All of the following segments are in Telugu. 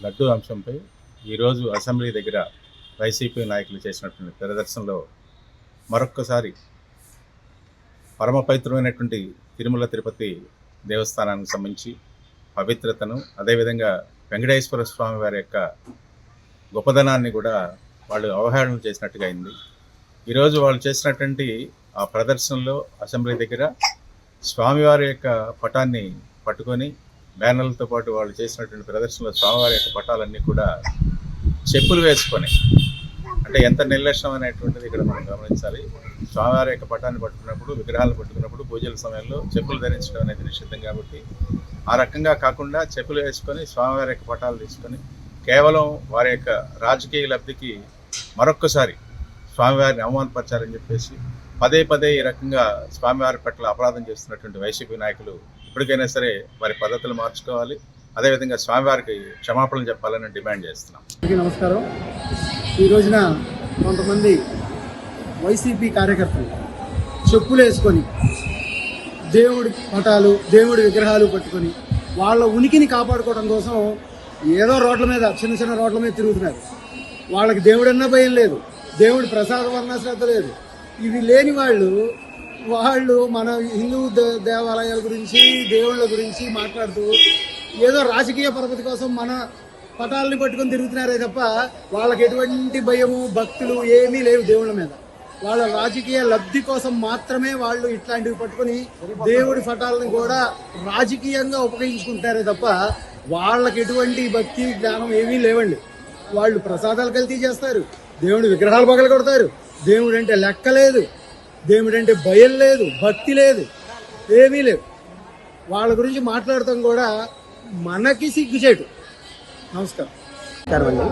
లడ్డూ అంశంపై ఈరోజు అసెంబ్లీ దగ్గర వైసీపీ నాయకులు చేసినటువంటి ప్రదర్శనలో మరొక్కసారి పరమ పవిత్రమైనటువంటి తిరుమల తిరుపతి దేవస్థానానికి సంబంధించి పవిత్రతను, అదేవిధంగా వెంకటేశ్వర స్వామి వారి యొక్క గొప్పదనాన్ని కూడా వాళ్ళు అవహేళన చేసినట్టుగా అయింది. ఈరోజు వాళ్ళు చేసినటువంటి ఆ ప్రదర్శనలో అసెంబ్లీ దగ్గర స్వామివారి యొక్క పటాన్ని పట్టుకొని బ్యానర్లతో పాటు వాళ్ళు చేసినటువంటి ప్రదర్శనలో స్వామివారి యొక్క పటాలన్నీ కూడా చెప్పులు వేసుకొని, అంటే ఎంత నిర్లక్ష్యం అనేటువంటిది ఇక్కడ మనం గమనించాలి. స్వామివారి యొక్క పటాన్ని పట్టుకున్నప్పుడు, విగ్రహాలను పట్టుకున్నప్పుడు పూజల సమయంలో చెప్పులు ధరించడం అనేది నిషిద్ధం. కాబట్టి ఆ రకంగా కాకుండా చెప్పులు వేసుకొని స్వామివారి యొక్క పటాలు తీసుకొని కేవలం వారి యొక్క రాజకీయ లబ్ధికి మరొక్కసారి స్వామివారిని అవమానపరిచారని చెప్పేసి పదే పదే ఈ రకంగా స్వామివారి పట్ల అపరాధం చేస్తున్నటువంటి వైసీపీ నాయకులు ఇప్పటికైనా సరే వారి పద్ధతులు మార్చుకోవాలి. అదేవిధంగా స్వామివారికి క్షమాపణలు చెప్పాలని డిమాండ్ చేస్తున్నాం. నమస్కారం. ఈ రోజున కొంతమంది వైసీపీ కార్యకర్తలు చెప్పులు వేసుకొని దేవుడి పటాలు, దేవుడి విగ్రహాలు పట్టుకొని వాళ్ళ ఉనికిని కాపాడుకోవడం కోసం ఏదో రోడ్ల మీద, చిన్న చిన్న రోడ్ల మీద తిరుగుతున్నారు. వాళ్ళకి దేవుడన్నా భయం లేదు, దేవుడి ప్రసాదం అన్నా శ్రద్ధ లేదు. ఇవి లేని వాళ్ళు మన హిందూ దేవాలయాల గురించి, దేవుళ్ళ గురించి మాట్లాడుతూ ఏదో రాజకీయ పరపతి కోసం మన పటాలని పట్టుకొని తిరుగుతున్నారే తప్ప వాళ్ళకి ఎటువంటి భయము, భక్తులు ఏమీ లేవు దేవుళ్ళ మీద. వాళ్ళ రాజకీయ లబ్ధి కోసం మాత్రమే వాళ్ళు ఇట్లాంటివి పట్టుకొని దేవుడి పటాలను కూడా రాజకీయంగా ఉపయోగించుకుంటారే తప్ప వాళ్ళకి ఎటువంటి భక్తి, జ్ఞానం ఏమీ లేవండి. వాళ్ళు ప్రసాదాలు కల్తీ చేస్తారు, దేవుడి విగ్రహాలు పగల కొడతారు. దేవుడు అంటే లెక్క లేదు, దేవుడు అంటే భయం లేదు, భక్తి లేదు, ఏమీ లేవు. వాళ్ళ గురించి మాట్లాడటం కూడా మనకి సిగ్గుచేటు. నమస్కారం అండి.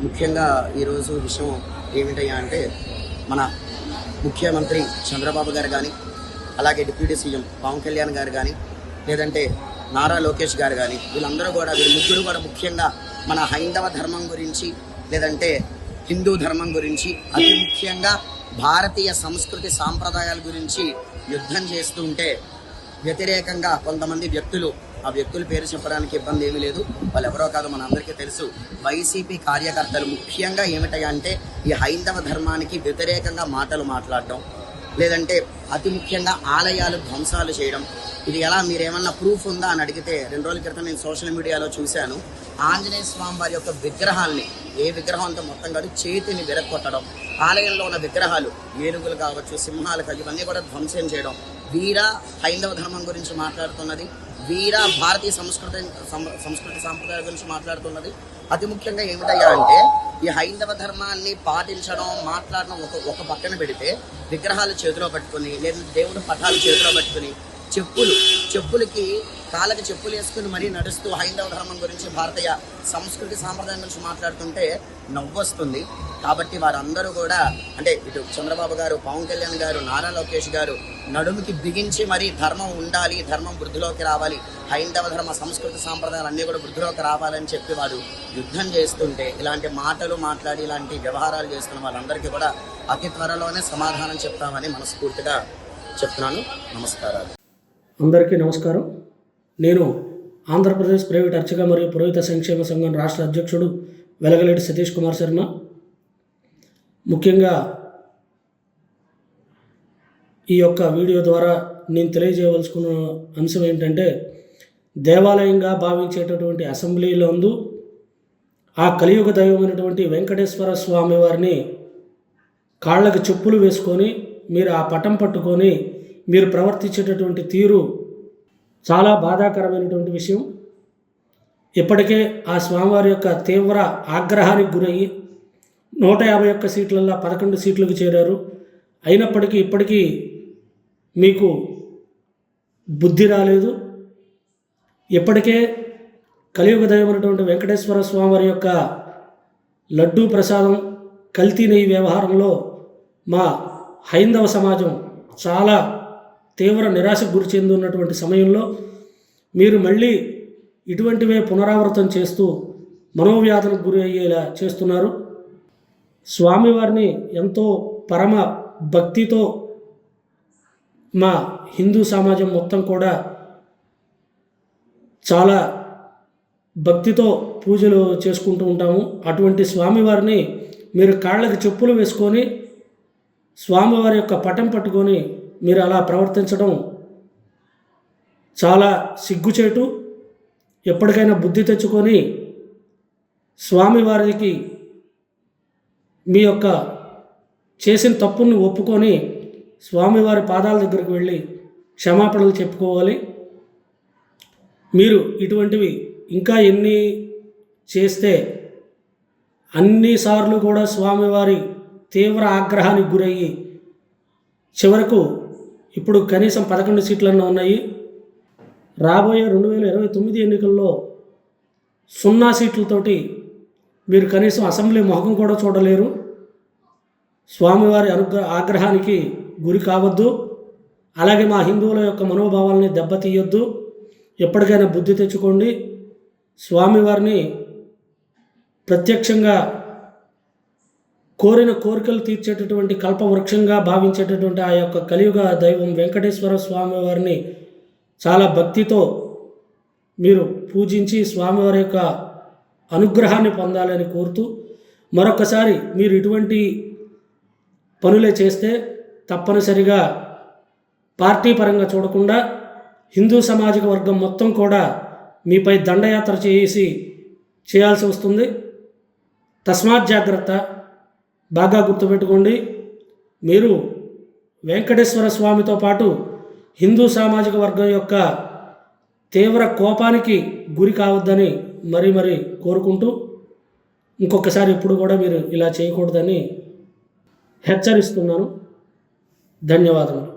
ముఖ్యంగా ఈరోజు విషయం ఏమిటయ్యా అంటే, మన ముఖ్యమంత్రి చంద్రబాబు గారు కానీ, అలాగే డిప్యూటీ సీఎం పవన్ కళ్యాణ్ గారు కానీ, లేదంటే నారా లోకేష్ గారు కానీ, వీళ్ళందరూ కూడా, వీళ్ళు ముగ్గురు కూడా ముఖ్యంగా మన హైందవ ధర్మం గురించి, లేదంటే హిందూ ధర్మం గురించి, అతి ముఖ్యంగా భారతీయ సంస్కృతి సాంప్రదాయాల గురించి యుద్ధం చేస్తూ ఉంటే వ్యతిరేకంగా కొంతమంది వ్యక్తులు, ఆ వ్యక్తుల పేరు చెప్పడానికి ఇబ్బంది ఏమీ లేదు, వాళ్ళు ఎవరో కాదు, మన అందరికీ తెలుసు, వైసీపీ కార్యకర్తలు ముఖ్యంగా ఏమిటంటే అంటే ఈ హైందవ ధర్మానికి వ్యతిరేకంగా మాటలు మాట్లాడడం, లేదంటే అతి ముఖ్యంగా ఆలయాలు ధ్వంసాలు చేయడం. ఇది ఎలా, మీరేమన్నా ప్రూఫ్ ఉందా అని అడిగితే 2 రోజుల క్రితం నేను సోషల్ మీడియాలో చూశాను. ఆంజనేయ స్వామి వారి యొక్క విగ్రహాల్ని, ఏ విగ్రహం అంతా మొత్తం కాదు, చేతిని విరక్కొట్టడం, ఆలయంలో ఉన్న విగ్రహాలు, ఏనుగులు కావచ్చు, సింహాలు కావచ్చు, ఇవన్నీ కూడా ధ్వంసం చేయడం. వీరా హైందవ ధర్మం గురించి మాట్లాడుతున్నది, వీరా భారతీయ సంస్కృతి సాంప్రదాయాల గురించి మాట్లాడుతున్నది. అతి ముఖ్యంగా ఏమిటయ్యా అంటే ఈ హైందవ ధర్మాన్ని పాటించడం, మాట్లాడడం ఒక పక్కన పెడితే, విగ్రహాలు చేతిలో పట్టుకుని, లేదంటే దేవుడు పటాలు చేతిలో పట్టుకుని, చెప్పులకి కాళ్ళకి చెప్పులు వేసుకుని మరీ నడుస్తూ హైందవ ధర్మం గురించి, భారతీయ సంస్కృతి సాంప్రదాయం గురించి మాట్లాడుతుంటే నవ్వొస్తుంది. కాబట్టి వారందరూ కూడా, అంటే ఇటు చంద్రబాబు గారు, పవన్ కళ్యాణ్ గారు, నారా లోకేష్ గారు నడుముకి బిగించి మరీ ధర్మం ఉండాలి, ధర్మం వృద్ధిలోకి రావాలి, హైందవ ధర్మ సంస్కృతి సాంప్రదాయాలు అన్నీ కూడా వృద్ధిలోకి రావాలని చెప్పి వారు యుద్ధం చేస్తుంటే, ఇలాంటి మాటలు మాట్లాడి ఇలాంటి వ్యవహారాలు చేస్తున్న వాళ్ళందరికీ కూడా అతి త్వరలోనే సమాధానం చెప్తామని మనస్ఫూర్తిగా చెప్తున్నాను. నమస్కారాలు. అందరికీ నమస్కారం. నేను ఆంధ్రప్రదేశ్ ప్రైవేట్ అర్చక మరియు పురోహిత సంక్షేమ సంఘం రాష్ట్ర అధ్యక్షుడు వెలగలేటి సతీష్ కుమార్ శర్మ. ముఖ్యంగా ఈ యొక్క వీడియో ద్వారా నేను తెలియజేయవలసుకున్న అంశం ఏంటంటే, దేవాలయంగా భావించేటటువంటి అసెంబ్లీలందు ఆ కలియుగ దైవమైనటువంటి వెంకటేశ్వర స్వామి వారిని కాళ్ళకి చెప్పులు వేసుకొని మీరు ఆ పటం పట్టుకొని మీరు ప్రవర్తించేటటువంటి తీరు చాలా బాధాకరమైనటువంటి విషయం. ఇప్పటికే ఆ స్వామివారి యొక్క తీవ్ర ఆగ్రహానికి గురయ్యి 151 సీట్లల్లో 11 సీట్లకు చేరారు. అయినప్పటికీ ఇప్పటికీ మీకు బుద్ధి రాలేదు. ఇప్పటికే కలియుగ దైవమైనటువంటి వెంకటేశ్వర స్వామివారి యొక్క లడ్డూ ప్రసాదం కల్తీ నెయ్యి వ్యవహారంలో మా హైందవ సమాజం చాలా తీవ్ర నిరాశకు గురి చెందున్నటువంటి సమయంలో మీరు మళ్ళీ ఇటువంటివే పునరావృతం చేస్తూ మనోవ్యాధులకు గురి అయ్యేలా చేస్తున్నారు. స్వామివారిని ఎంతో పరమ భక్తితో మా హిందూ సమాజం మొత్తం కూడా చాలా భక్తితో పూజలు చేసుకుంటూ ఉంటాము. అటువంటి స్వామివారిని మీరు కాళ్ళకి చెప్పులు వేసుకొని స్వామివారి యొక్క పటం పట్టుకొని మీరు అలా ప్రవర్తించడం చాలా సిగ్గుచేటు. ఎప్పటికైనా బుద్ధి తెచ్చుకొని స్వామివారికి మీ యొక్క చేసిన తప్పుని ఒప్పుకొని స్వామివారి పాదాల దగ్గరికి వెళ్ళి క్షమాపణలు చెప్పుకోవాలి. మీరు ఇటువంటివి ఇంకా ఎన్ని చేస్తే అన్నిసార్లు కూడా స్వామివారి తీవ్ర ఆగ్రహానికి గురయ్యి చివరకు ఇప్పుడు కనీసం 11 సీట్లన్నా ఉన్నాయి. రాబోయే 2029 ఎన్నికల్లో 0 సీట్లతోటి మీరు కనీసం అసెంబ్లీ మొహం కూడా చూడలేరు. స్వామివారి ఆగ్రహానికి గురి కావద్దు. అలాగే మా హిందువుల యొక్క మనోభావాలని దెబ్బతీయొద్దు. ఎప్పటికైనా బుద్ధి తెచ్చుకోండి. స్వామివారిని ప్రత్యక్షంగా కోరిన కోరికలు తీర్చేటటువంటి కల్పవృక్షంగా భావించేటటువంటి ఆ యొక్క కలియుగ దైవం వెంకటేశ్వర స్వామివారిని చాలా భక్తితో మీరు పూజించి స్వామివారి యొక్క అనుగ్రహాన్ని పొందాలని కోరుతూ మరొకసారి మీరు ఇటువంటి పనులే చేస్తే తప్పనిసరిగా పార్టీ పరంగా చూడకుండా హిందూ సామాజిక వర్గం మొత్తం కూడా మీపై దండయాత్ర చేయాల్సి వస్తుంది. తస్మాత్ జాగ్రత్త. బాగా గుర్తుపెట్టుకోండి. మీరు వెంకటేశ్వర స్వామితో పాటు హిందూ సామాజిక వర్గం యొక్క తీవ్ర కోపానికి గురి కావద్దని మరీ కోరుకుంటూ ఇంకొకసారి ఇప్పుడు కూడా మీరు ఇలా చేయకూడదని హెచ్చరిస్తున్నాను. ధన్యవాదములు.